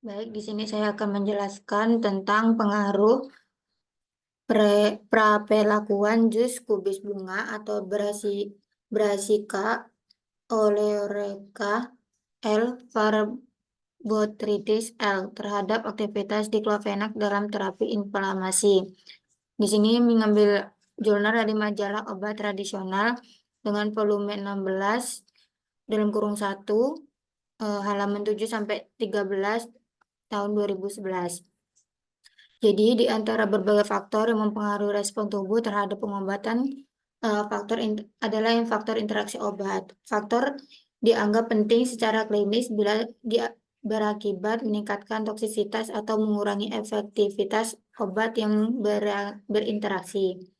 Baik, di sini saya akan menjelaskan tentang pengaruh prapelakuan jus kubis bunga atau Brassica oleracea L. Botrytis L. terhadap aktivitas diklofenak dalam terapi inflamasi. Di sini mengambil jurnal dari majalah obat tradisional dengan volume 16 dalam kurung 1 halaman 7 sampai 13 tahun 2011. Jadi di antara berbagai faktor yang mempengaruhi respon tubuh terhadap pengobatan adalah yang faktor interaksi obat. Faktor dianggap penting secara klinis bila dia berakibat meningkatkan toksisitas atau mengurangi efektivitas obat yang berinteraksi.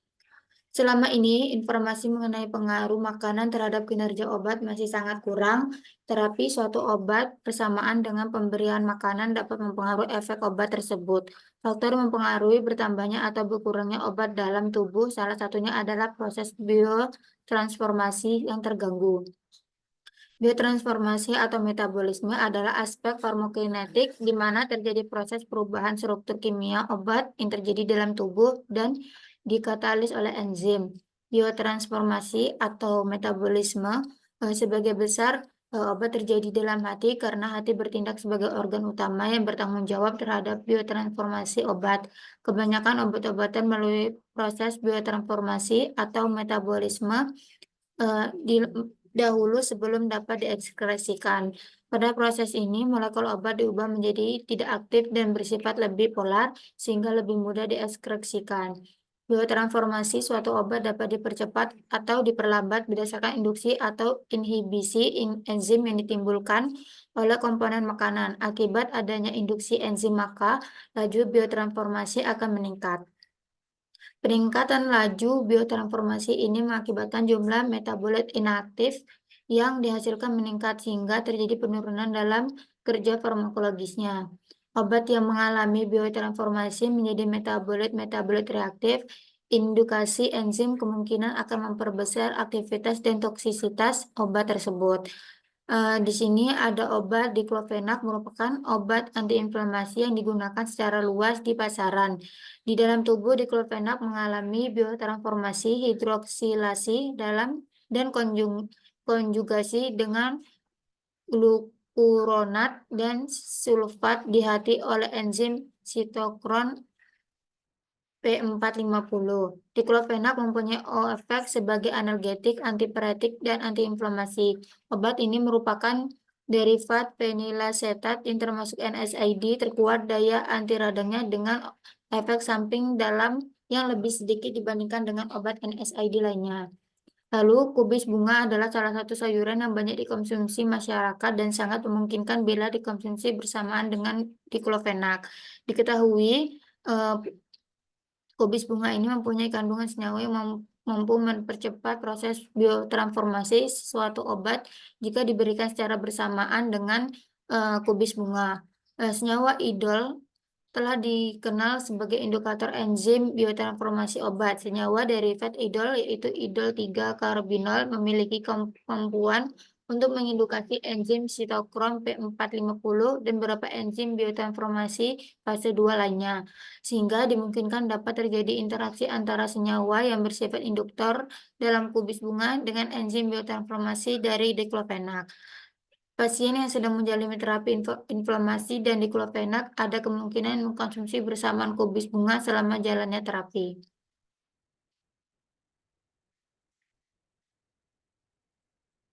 Selama ini, informasi mengenai pengaruh makanan terhadap kinerja obat masih sangat kurang. Terapi suatu obat bersamaan dengan pemberian makanan dapat mempengaruhi efek obat tersebut. Faktor yang mempengaruhi bertambahnya atau berkurangnya obat dalam tubuh, salah satunya adalah proses biotransformasi yang terganggu. Biotransformasi atau metabolisme adalah aspek farmakokinetik di mana terjadi proses perubahan struktur kimia obat yang terjadi dalam tubuh dan dikatalis oleh enzim. Biotransformasi atau metabolisme sebagai besar obat terjadi dalam hati karena hati bertindak sebagai organ utama yang bertanggung jawab terhadap biotransformasi obat. Kebanyakan obat-obatan melalui proses biotransformasi atau metabolisme dahulu sebelum dapat diekskresikan. Pada proses ini, molekul obat diubah menjadi tidak aktif dan bersifat lebih polar, sehingga lebih mudah diekskresikan. Biotransformasi suatu obat dapat dipercepat atau diperlambat berdasarkan induksi atau inhibisi enzim yang ditimbulkan oleh komponen makanan. Akibat adanya induksi enzim, maka laju biotransformasi akan meningkat. Peningkatan laju biotransformasi ini mengakibatkan jumlah metabolit inaktif yang dihasilkan meningkat sehingga terjadi penurunan dalam kerja farmakologisnya. Obat yang mengalami biotransformasi menjadi metabolit reaktif, indukasi enzim kemungkinan akan memperbesar aktivitas dan toksisitas obat tersebut. Di sini ada obat diklofenak merupakan obat antiinflamasi yang digunakan secara luas di pasaran. Di dalam tubuh diklofenak mengalami biotransformasi hidroksilasi dan konjugasi dengan glukuronat dan sulfat di hati oleh enzim sitokron P450. Diklofenak mempunyai efek sebagai analgetik, antipiretik, dan antiinflamasi. Obat ini merupakan derivat fenilasetat yang termasuk NSAID terkuat daya anti radangnya dengan efek samping dalam yang lebih sedikit dibandingkan dengan obat NSAID lainnya. Lalu, kubis bunga adalah salah satu sayuran yang banyak dikonsumsi masyarakat dan sangat memungkinkan bila dikonsumsi bersamaan dengan diklofenak. Diketahui, kubis bunga ini mempunyai kandungan senyawa yang mampu mempercepat proses biotransformasi suatu obat jika diberikan secara bersamaan dengan kubis bunga. Senyawa idol telah dikenal sebagai indikator enzim biotransformasi obat. Senyawa derivat idol yaitu idol 3-karbinol memiliki kemampuan untuk mengindukasi enzim sitokron P450 dan beberapa enzim biotransformasi fase 2 lainnya, sehingga dimungkinkan dapat terjadi interaksi antara senyawa yang bersifat induktor dalam kubis bunga dengan enzim biotransformasi dari diklofenak. Pasien yang sedang menjalani terapi inflamasi dan diklofenak ada kemungkinan mengkonsumsi bersamaan kubis bunga selama jalannya terapi.